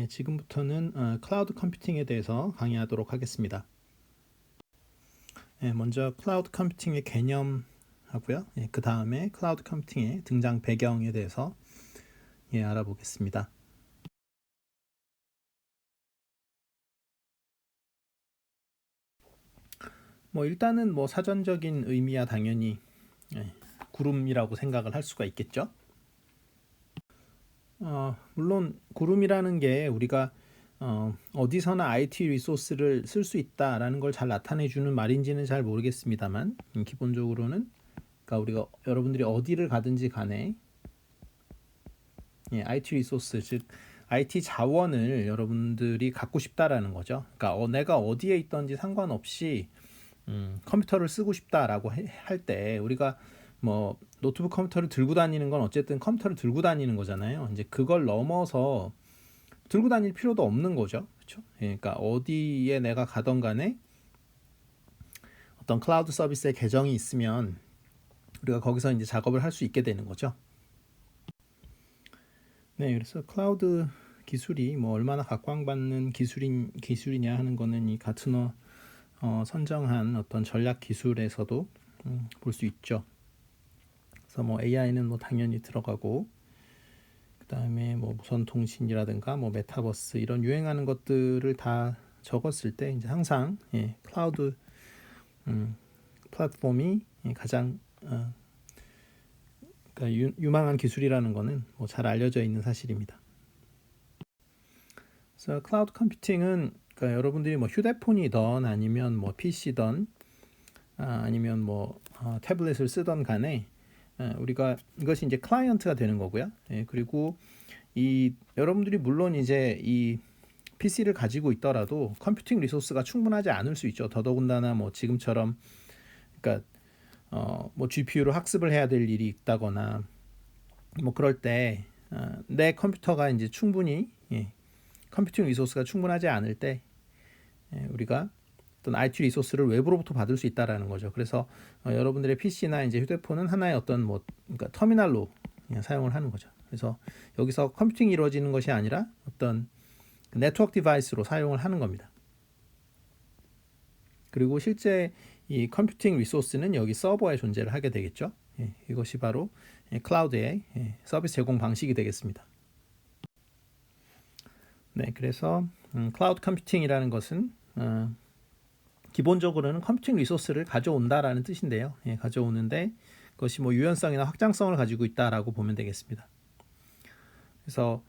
지금부터는 클라우드 컴퓨팅에 대해서 강의하도록 하겠습니다. 먼저 클라우드 컴퓨팅의 개념하고요. 그 다음에 클라우드 컴퓨팅의 등장 배경에 대해서 알아보겠습니다. 일단은 사전적인 의미야 당연히 구름이라고 생각을 할 수가 있겠죠. 물론 구름이라는 게 우리가 어디서나 IT 리소스를 쓸 수 있다라는 걸 잘 나타내주는 말인지는 잘 모르겠습니다만 기본적으로는 그러니까 우리가 여러분들이 어디를 가든지 간에 IT 리소스 즉 IT 자원을 여러분들이 갖고 싶다라는 거죠. 그러니까 내가 어디에 있든지 상관없이 컴퓨터를 쓰고 싶다라고 할 때 우리가 노트북 컴퓨터를 들고 다니는 건 어쨌든 컴퓨터를 들고 다니는 거잖아요. 이제 그걸 넘어서 들고 다닐 필요도 없는 거죠. 그렇죠? 그러니까 어디에 내가 가던 간에 어떤 클라우드 서비스의 계정이 있으면 우리가 거기서 이제 작업을 할 수 있게 되는 거죠. 네, 그래서 클라우드 기술이 얼마나 각광받는 기술이냐 하는 거는 이 가트너 선정한 어떤 전략 기술에서도 볼 수 있죠. 그래서 AI는 당연히 들어가고 그 다음에 무선 통신이라든가 메타버스 이런 유행하는 것들을 다 적었을 때 이제 항상 클라우드 플랫폼이 가장 그러니까 유망한 기술이라는 거는 잘 알려져 있는 사실입니다. 그래서 클라우드 컴퓨팅은 그러니까 여러분들이 휴대폰이든 아니면 PC든 아니면 태블릿을 쓰던 간에 우리가 이것이 이제 클라이언트가 되는 거고요. 그리고 여러분들이 물론 이제 이 PC를 가지고 있더라도 컴퓨팅 리소스가 충분하지 않을 수 있죠. 더더군다나 지금처럼 그러니까 GPU로 학습을 해야 될 일이 있다거나 그럴 때 내 컴퓨터가 이제 충분히 컴퓨팅 리소스가 충분하지 않을 때 우리가 어떤 IT 리소스를 외부로부터 받을 수 있다라는 거죠. 그래서 여러분들의 PC나 이제 휴대폰은 하나의 어떤 그러니까 터미널로 사용을 하는 거죠. 그래서 여기서 컴퓨팅이 이루어지는 것이 아니라 어떤 네트워크 디바이스로 사용을 하는 겁니다. 그리고 실제 이 컴퓨팅 리소스는 여기 서버에 존재를 하게 되겠죠. 이것이 바로 클라우드의 서비스 제공 방식이 되겠습니다. 네, 그래서 클라우드 컴퓨팅이라는 것은 기본적으로는 컴퓨팅 리소스를 가져온다라는 뜻인데요. 가져오는데 그것이 유연성이나 확장성을 가지고 있다라고 보면 되겠습니다. 그래서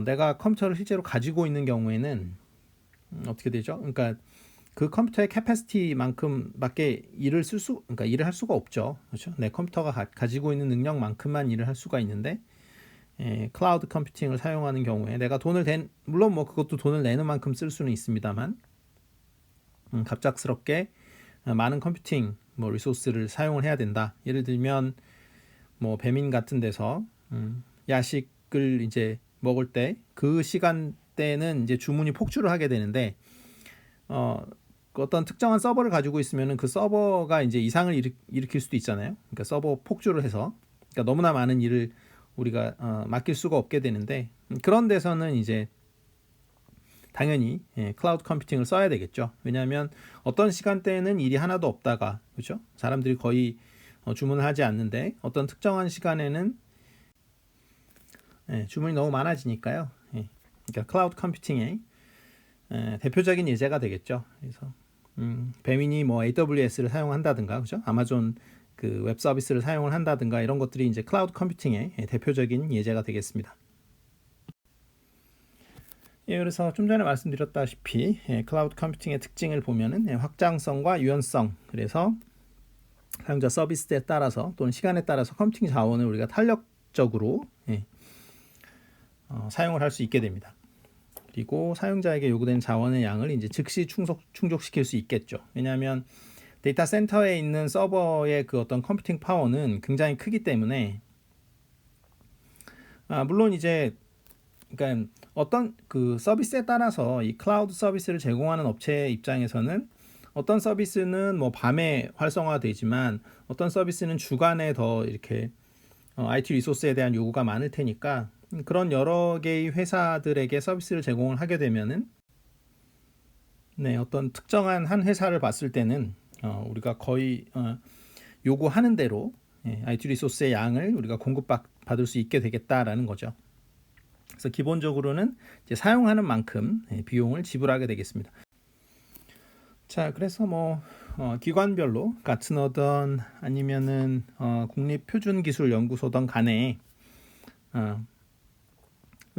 내가 컴퓨터를 실제로 가지고 있는 경우에는 어떻게 되죠? 그러니까 그 컴퓨터의 캐패시티만큼밖에 그러니까 일을 할 수가 없죠. 그렇죠? 내 컴퓨터가 가지고 있는 능력만큼만 일을 할 수가 있는데 클라우드 컴퓨팅을 사용하는 경우에 내가 물론 그것도 돈을 내는 만큼 쓸 수는 있습니다만 갑작스럽게 많은 컴퓨팅 리소스를 사용을 해야 된다. 예를 들면 배민 같은 데서 야식을 이제 먹을 때 그 시간대는 이제 주문이 폭주를 하게 되는데 어떤 특정한 서버를 가지고 있으면은 그 서버가 이제 이상을 일으킬 수도 있잖아요. 그러니까 서버 폭주를 해서 그러니까 너무나 많은 일을 우리가 맡길 수가 없게 되는데 그런 데서는 이제 당연히 클라우드 컴퓨팅을 써야 되겠죠. 왜냐하면 어떤 시간대에는 일이 하나도 없다가 그렇죠? 사람들이 거의 주문을 하지 않는데 어떤 특정한 시간에는 주문이 너무 많아지니까요. 그러니까 클라우드 컴퓨팅의 대표적인 예제가 되겠죠. 그래서 배민이 AWS를 사용한다든가 그렇죠? 아마존 그 웹 서비스를 사용을 한다든가 이런 것들이 이제 클라우드 컴퓨팅의 대표적인 예제가 되겠습니다. 그래서 좀 전에 말씀드렸다시피 클라우드 컴퓨팅의 특징을 보면은 확장성과 유연성, 그래서 사용자 서비스에 따라서 또는 시간에 따라서 컴퓨팅 자원을 우리가 탄력적으로 사용을 할 수 있게 됩니다. 그리고 사용자에게 요구되는 자원의 양을 이제 즉시 충족시킬 수 있겠죠. 왜냐하면 데이터 센터에 있는 서버의 그 어떤 컴퓨팅 파워는 굉장히 크기 때문에 물론 이제 그러니까 어떤 그 서비스에 따라서 이 클라우드 서비스를 제공하는 업체 입장에서는 어떤 서비스는 밤에 활성화되지만 어떤 서비스는 주간에 더 이렇게 IT 리소스에 대한 요구가 많을 테니까 그런 여러 개의 회사들에게 서비스를 제공을 하게 되면은 네, 어떤 특정한 한 회사를 봤을 때는 우리가 거의 요구하는 대로 IT 리소스의 양을 우리가 공급받을 수 있게 되겠다라는 거죠. 그래서 기본적으로는 이제 사용하는 만큼 비용을 지불하게 되겠습니다. 자, 그래서 뭐 기관별로 가트너든 아니면은 국립표준기술연구소든 간에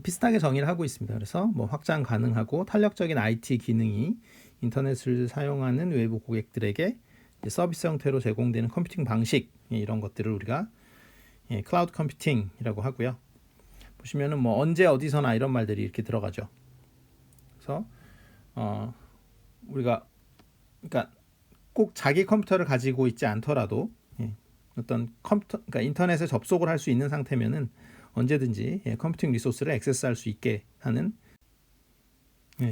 비슷하게 정의를 하고 있습니다. 그래서 뭐 확장 가능하고 탄력적인 IT 기능이 인터넷을 사용하는 외부 고객들에게 서비스 형태로 제공되는 컴퓨팅 방식 이런 것들을 우리가 클라우드 컴퓨팅이라고 하고요. 보시면은 뭐 언제 어디서나 이런 말들이 이렇게 들어가죠. 그래서 우리가 그러니까 꼭 자기 컴퓨터를 가지고 있지 않더라도 어떤 컴퓨터, 그러니까 인터넷에 접속을 할 수 있는 상태면은 언제든지 컴퓨팅 리소스를 액세스할 수 있게 하는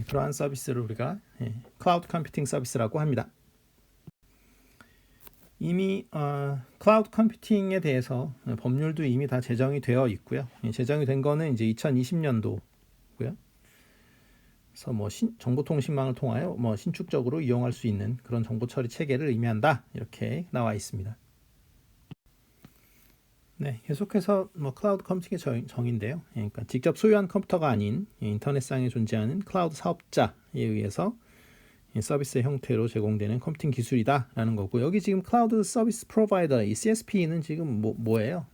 그러한 서비스를 우리가 클라우드 컴퓨팅 서비스라고 합니다. 이미 클라우드 컴퓨팅에 대해서 법률도 이미 다 제정이 되어 있고요. 제정이 된 거는 이제 2020년도고요. 그래서 뭐 정보통신망을 통하여 뭐 신축적으로 이용할 수 있는 그런 정보 처리 체계를 의미한다 이렇게 나와 있습니다. 네, 계속해서 뭐 클라우드 컴퓨팅의 정의인데요. 그러니까 직접 소유한 컴퓨터가 아닌 인터넷상에 존재하는 클라우드 사업자에 의해서 서비스의 형태로 제공되는 컴퓨팅 기술이다라는 거고, 여기 지금 클라우드 서비스 프로바이더 이 CSP는 지금 뭐예요?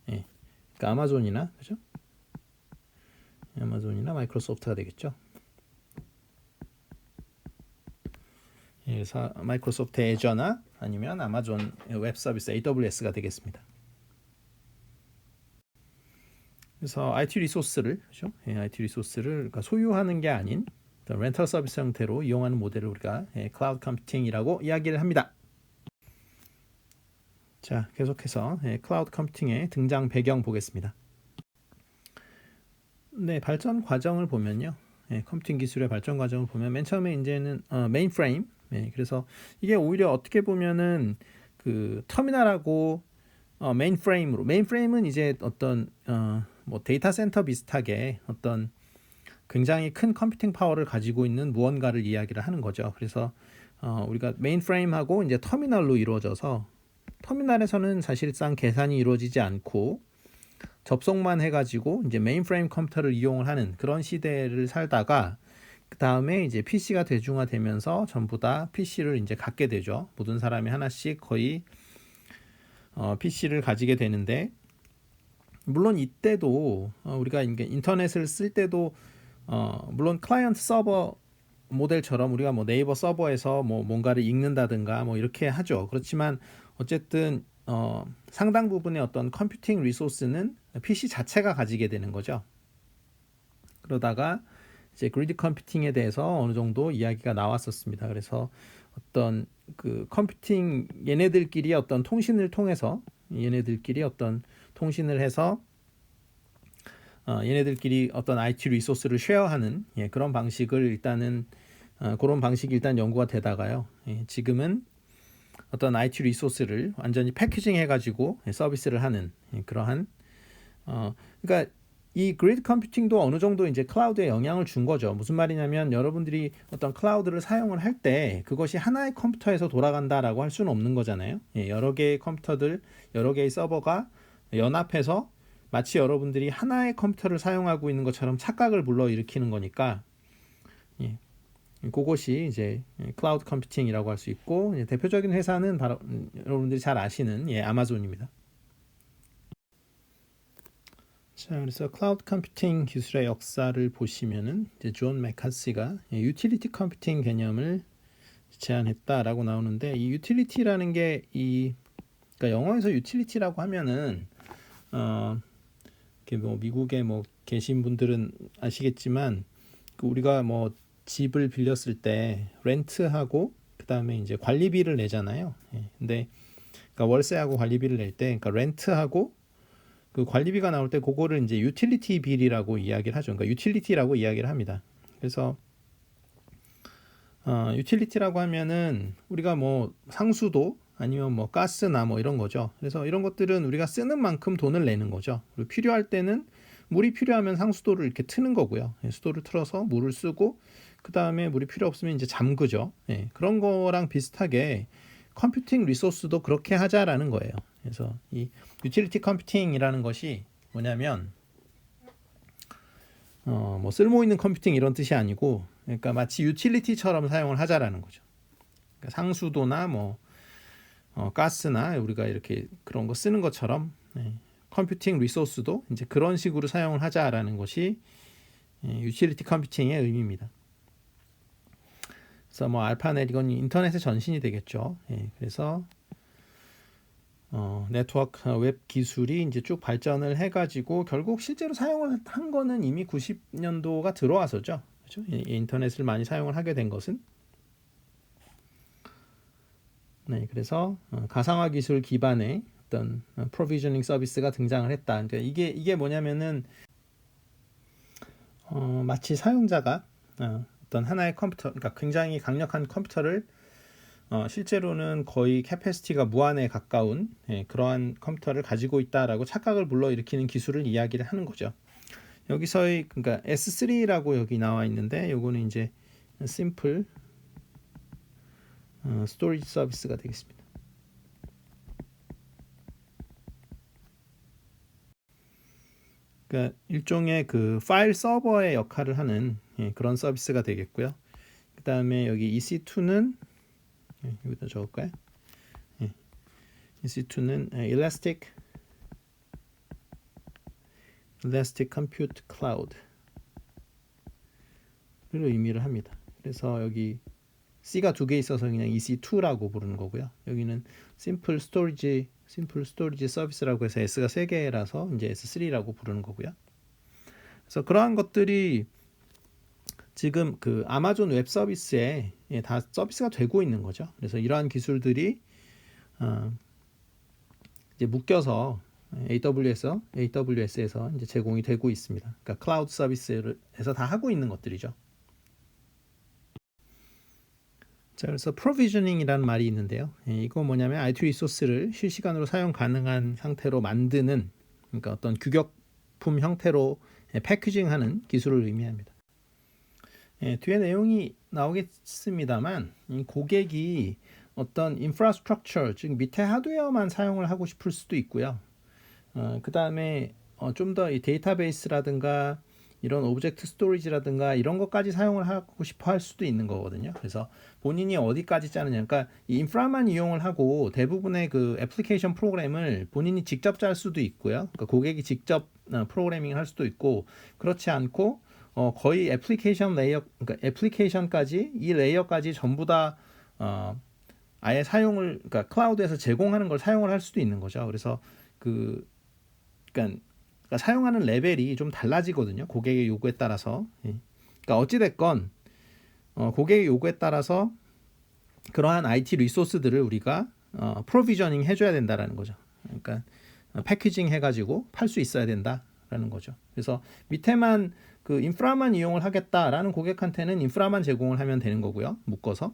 그러니까 아마존이나 그죠? 아마존이나 마이크로소프트가 되겠죠. 그래서 마이크로소프트 애저나 아니면 아마존 웹 서비스 AWS가 되겠습니다. 그래서 IT 리소스를 그렇죠? IT 리소스를 그러니까 소유하는 게 아닌 렌털 서비스 형태로 이용하는 모델을 우리가 클라우드 컴퓨팅이라고 이야기를 합니다. 자, 계속해서 클라우드 컴퓨팅의 등장 배경 보겠습니다. 네, 발전 과정을 보면요. 컴퓨팅 기술의 발전 과정을 보면 맨 처음에 이제는 메인프레임. 그래서 이게 오히려 어떻게 보면은 그 터미널하고 메인프레임은 이제 어떤 뭐 데이터 센터 비슷하게 어떤 굉장히 큰 컴퓨팅 파워를 가지고 있는 무언가를 이야기를 하는 거죠. 그래서 우리가 메인프레임하고 이제 터미널로 이루어져서 터미널에서는 사실상 계산이 이루어지지 않고 접속만 해가지고 이제 메인프레임 컴퓨터를 이용을 하는 그런 시대를 살다가 그 다음에 이제 PC가 대중화되면서 전부 다 PC를 이제 갖게 되죠. 모든 사람이 하나씩 거의 PC를 가지게 되는데, 물론 이때도 우리가 인터넷을 쓸 때도 물론 클라이언트 서버 모델처럼 우리가 뭐 네이버 서버에서 뭐 뭔가를 읽는다든가 뭐 이렇게 하죠. 그렇지만 어쨌든 상당 부분의 어떤 컴퓨팅 리소스는 PC 자체가 가지게 되는 거죠. 그러다가 이제 그리드 컴퓨팅에 대해서 어느 정도 이야기가 나왔었습니다. 그래서 어떤 그 컴퓨팅 얘네들끼리 어떤 통신을 통해서 얘네들끼리 어떤 통신을 해서 얘네들끼리 어떤 IT 리소스를 쉐어하는 그런 방식을 일단은 그런 방식이 일단 연구가 되다가요. 지금은 어떤 IT 리소스를 완전히 패키징 해가지고 서비스를 하는 그러한 그러니까 이 그리드 컴퓨팅도 어느 정도 이제 클라우드에 영향을 준 거죠. 무슨 말이냐면 여러분들이 어떤 클라우드를 사용을 할 때 그것이 하나의 컴퓨터에서 돌아간다라고 할 수는 없는 거잖아요. 여러 개의 컴퓨터들, 여러 개의 서버가 연합해서 마치 여러분들이 하나의 컴퓨터를 사용하고 있는 것처럼 착각을 불러일으키는 거니까 그것이 이제 클라우드 컴퓨팅이라고 할 수 있고, 대표적인 회사는 바로 여러분들이 잘 아시는 아마존입니다. 자, 그래서 클라우드 컴퓨팅 기술의 역사를 보시면은 이제 존 맥카시가 유틸리티 컴퓨팅 개념을 제안했다라고 나오는데, 이 유틸리티라는 게 그러니까 영어에서 유틸리티라고 하면은 이렇게 뭐 미국에 뭐 계신 분들은 아시겠지만 우리가 뭐 집을 빌렸을 때 렌트하고 그 다음에 이제 관리비를 내잖아요. 근데 그러니까 월세하고 관리비를 낼 때, 그러니까 렌트하고 그 관리비가 나올 때 그거를 이제 유틸리티 빌이라고 이야기를 하죠. 그러니까 유틸리티라고 이야기를 합니다. 그래서 유틸리티라고 하면은 우리가 뭐 상수도 아니면 뭐 가스나 뭐 이런 거죠. 그래서 이런 것들은 우리가 쓰는 만큼 돈을 내는 거죠. 그리고 필요할 때는 물이 필요하면 상수도를 이렇게 트는 거고요. 예, 수도를 틀어서 물을 쓰고 그 다음에 물이 필요 없으면 이제 잠그죠. 예, 그런 거랑 비슷하게 컴퓨팅 리소스도 그렇게 하자라는 거예요. 그래서 이 유틸리티 컴퓨팅이라는 것이 뭐냐면 뭐 쓸모 있는 컴퓨팅 이런 뜻이 아니고, 그러니까 마치 유틸리티처럼 사용을 하자라는 거죠. 그러니까 상수도나 뭐 가스나 우리가 이렇게 그런 거 쓰는 것처럼 컴퓨팅 리소스도 이제 그런 식으로 사용을 하자라는 것이 유틸리티 컴퓨팅의 의미입니다. 그래서 뭐 알파넷 이건 인터넷의 전신이 되겠죠. 그래서 네트워크 웹 기술이 이제 쭉 발전을 해가지고 결국 실제로 사용을 한 거는 이미 90년도가 들어와서죠. 그렇죠? 인터넷을 많이 사용을 하게 된 것은. 네, 그래서 가상화 기술 기반의 어떤 프로비저닝 서비스가 등장을 했다. 그러니까 이게 뭐냐면은 마치 사용자가 어떤 하나의 컴퓨터, 그러니까 굉장히 강력한 컴퓨터를 실제로는 거의 캐패시티가 무한에 가까운 그러한 컴퓨터를 가지고 있다라고 착각을 불러일으키는 기술을 이야기를 하는 거죠. 여기서의 그러니까 S3라고 여기 나와 있는데 요거는 이제 심플 스토리지 서비스가 되겠습니다. 그러니까 일종의 그 파일 서버의 역할을 하는 그런 서비스가 되겠고요. 그 다음에 여기 EC2는 여기다 적을까요? EC2는 Elastic Compute Cloud를 의미를 합니다. 그래서 여기 C가 두 개 있어서 그냥 EC2라고 부르는 거고요. 여기는 Simple Storage 서비스라고 해서 S가 세 개라서 이제 S3라고 부르는 거고요. 그래서 그러한 것들이 지금 그 아마존 웹 서비스에 다 서비스가 되고 있는 거죠. 그래서 이러한 기술들이 이제 묶여서 AWS에서 이제 제공이 되고 있습니다. 그러니까 클라우드 서비스에서 다 하고 있는 것들이죠. 자, 그래서 프로비저닝이라는 말이 있는데요. 이거 뭐냐면 IT 리소스를 실시간으로 사용 가능한 상태로 만드는, 그러니까 어떤 규격품 형태로 패키징하는 기술을 의미합니다. 뒤에 내용이 나오겠습니다만 고객이 어떤 인프라스트럭처, 즉 밑에 하드웨어만 사용을 하고 싶을 수도 있고요. 그 다음에 좀 더 이 데이터베이스라든가 이런 오브젝트 스토리지라든가 이런 것까지 사용을 하고 싶어 할 수도 있는 거거든요. 그래서 본인이 어디까지 짜느냐, 그러니까 이 인프라만 이용을 하고 대부분의 그 애플리케이션 프로그램을 본인이 직접 짤 수도 있고요. 그러니까 고객이 직접 프로그래밍을 할 수도 있고, 그렇지 않고 거의 애플리케이션 레이어, 그러니까 애플리케이션까지 이 레이어까지 전부 다 아예 사용을, 그러니까 클라우드에서 제공하는 걸 사용을 할 수도 있는 거죠. 그래서 그러니까 사용하는 레벨이 좀 달라지거든요. 고객의 요구에 따라서. 그러니까 어찌 됐건 고객의 요구에 따라서 그러한 IT 리소스들을 우리가 프로비저닝 해줘야 된다라는 거죠. 그러니까 패키징 해가지고 팔 수 있어야 된다라는 거죠. 그래서 밑에만 그 인프라만 이용을 하겠다라는 고객한테는 인프라만 제공을 하면 되는 거고요. 묶어서.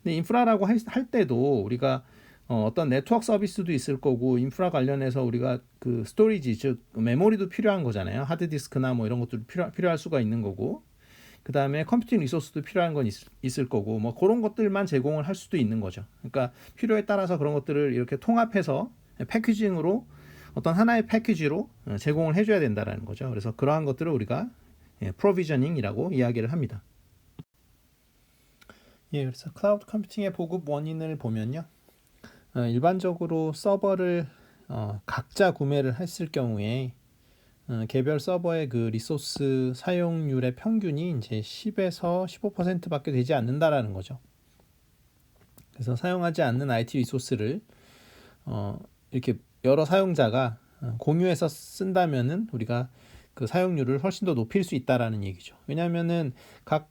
근데 인프라라고 할 때도 우리가 어떤 네트워크 서비스도 있을 거고, 인프라 관련해서 우리가 그 스토리지, 즉 메모리도 필요한 거잖아요. 하드디스크나 뭐 이런 것도 필요할 수가 있는 거고, 그 다음에 컴퓨팅 리소스도 필요한 건 있을 거고, 뭐 그런 것들만 제공을 할 수도 있는 거죠. 그러니까 필요에 따라서 그런 것들을 이렇게 통합해서 패키징으로 어떤 하나의 패키지로 제공을 해줘야 된다라는 거죠. 그래서 그러한 것들을 우리가 프로비저닝이라고 이야기를 합니다. 그래서 클라우드 컴퓨팅의 보급 원인을 보면요. 일반적으로 서버를 각자 구매를 했을 경우에 개별 서버의 그 리소스 사용률의 평균이 이제 10에서 15%밖에 되지 않는다라는 거죠. 그래서 사용하지 않는 IT 리소스를 이렇게 여러 사용자가 공유해서 쓴다면은 우리가 그 사용률을 훨씬 더 높일 수 있다라는 얘기죠. 왜냐하면은 각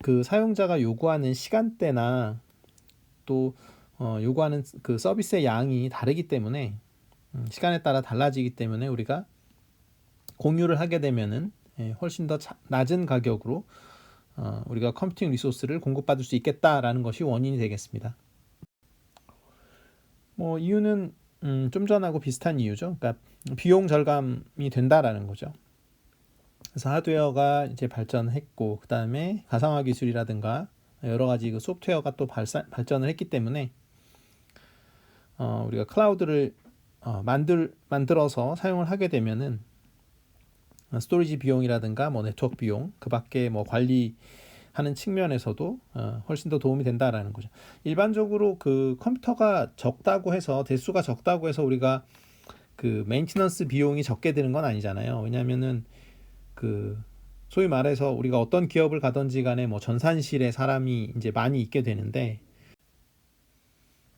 그 사용자가 요구하는 시간대나 또 요구하는 그 서비스의 양이 다르기 때문에 시간에 따라 달라지기 때문에 우리가 공유를 하게 되면은 훨씬 더 낮은 가격으로 우리가 컴퓨팅 리소스를 공급받을 수 있겠다라는 것이 원인이 되겠습니다. 뭐 이유는 좀 전하고 비슷한 이유죠. 그러니까 비용 절감이 된다라는 거죠. 그래서 하드웨어가 이제 발전했고, 그 다음에 가상화 기술이라든가 여러 가지 그 소프트웨어가 또 발전을 했기 때문에 우리가 클라우드를 만들어서 사용을 하게 되면은 스토리지 비용이라든가 뭐 네트워크 비용, 그 밖에 뭐 관리하는 측면에서도 훨씬 더 도움이 된다라는 거죠. 일반적으로 그 컴퓨터가 적다고 해서 대수가 적다고 해서 우리가 그 메인티넌스 비용이 적게 드는 건 아니잖아요. 왜냐하면은 그 소위 말해서 우리가 어떤 기업을 가든지 간에 뭐 전산실에 사람이 이제 많이 있게 되는데,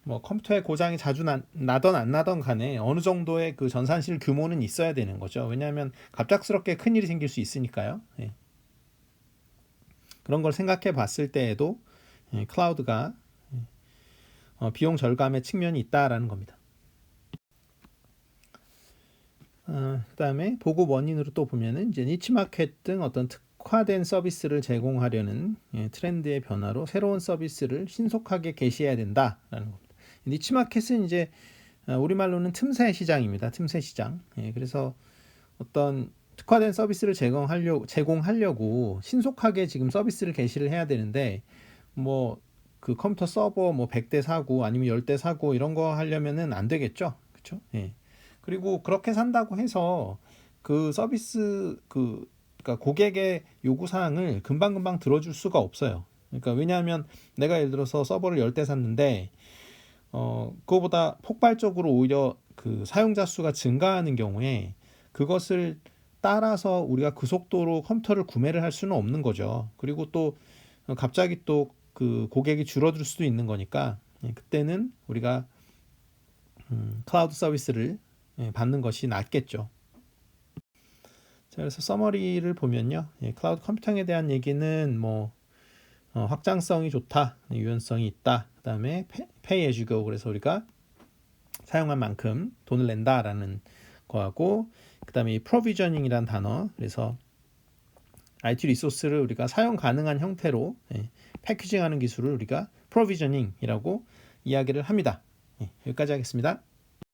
뭐 컴퓨터에 고장이 자주 나던 안 나던 간에 어느 정도의 그 전산실 규모는 있어야 되는 거죠. 왜냐하면 갑작스럽게 큰 일이 생길 수 있으니까요. 예. 그런 걸 생각해 봤을 때에도 클라우드가 비용 절감의 측면이 있다라는 겁니다. 그다음에 보급 원인으로 또 보면은 이제 니치마켓 등 어떤 특화된 서비스를 제공하려는 트렌드의 변화로 새로운 서비스를 신속하게 개시해야 된다라는 겁니다. 니치마켓은 이제 우리말로는 틈새 시장입니다. 틈새 시장. 그래서 어떤 특화된 서비스를 제공하려고 신속하게 지금 서비스를 개시를 해야 되는데, 뭐 그 컴퓨터 서버 뭐 100대 사고 아니면 10대 사고 이런 거 하려면은 안 되겠죠. 그렇죠? 예. 그리고 그렇게 산다고 해서 그 서비스 그러니까 고객의 요구 사항을 금방금방 들어줄 수가 없어요. 그러니까 왜냐하면 내가 예를 들어서 서버를 10대 샀는데 그거보다 폭발적으로 오히려 그 사용자 수가 증가하는 경우에 그것을 따라서 우리가 그 속도로 컴퓨터를 구매를 할 수는 없는 거죠. 그리고 또 갑자기 또 그 고객이 줄어들 수도 있는 거니까 그때는 우리가 클라우드 서비스를 받는 것이 낫겠죠. 자, 그래서 서머리를 보면요, 클라우드 컴퓨팅에 대한 얘기는 뭐 확장성이 좋다, 유연성이 있다, 그 다음에 pay as you go, 그래서 우리가 사용한 만큼 돈을 낸다라는 거하고, 그 다음에 이 provisioning이라는 단어, 그래서 IT 리소스를 우리가 사용 가능한 형태로 패키징하는 기술을 우리가 provisioning이라고 이야기를 합니다. 여기까지 하겠습니다.